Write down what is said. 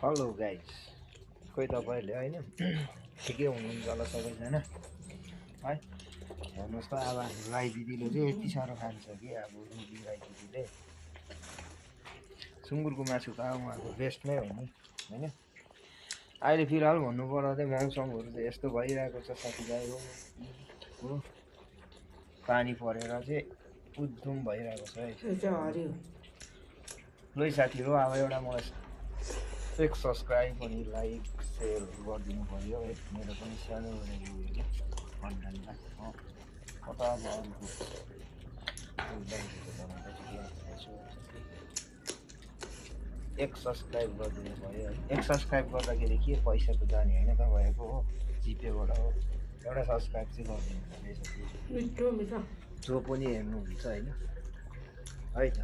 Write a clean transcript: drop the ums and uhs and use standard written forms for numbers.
Hello guys, खोइ तपाईँहरूले होइन ठिकै हुनुहुन्छ होला सबैजना है। हेर्नुहोस् त अब हाम्रो राई दिदीले चाहिँ यति साह्रो खान्छ कि अब रुबी राई दिदीले सुँगुरको मासु त उहाँको बेस्ट नै हो नि होइन। अहिले फिलहाल भन्नुपर्दा चाहिँ मौसमहरू चाहिँ यस्तो भइरहेको छ साथीभाइ हो, पानी परेर चाहिँ उद्धुम भइरहेको छ है। ल साथीहरू, अब एउटा मलाई एक सब्सक्राइब अनि लाइक सेयर गरिदिनु पऱ्यो है। मेरो पनि सानो कन्टेन्टलाई कता अब अरूको एक सब्सक्राइब गरिदिनु पऱ्यो है। एक सब्सक्राइब गर्दाखेरि के पैसा त जाने होइन तपाईँहरूको हो, जिपेबाट हो। एउटा सब्सक्राइब चाहिँ गरिदिनु पऱ्यो साथी, जो पनि हेर्नुहुन्छ होइन है त।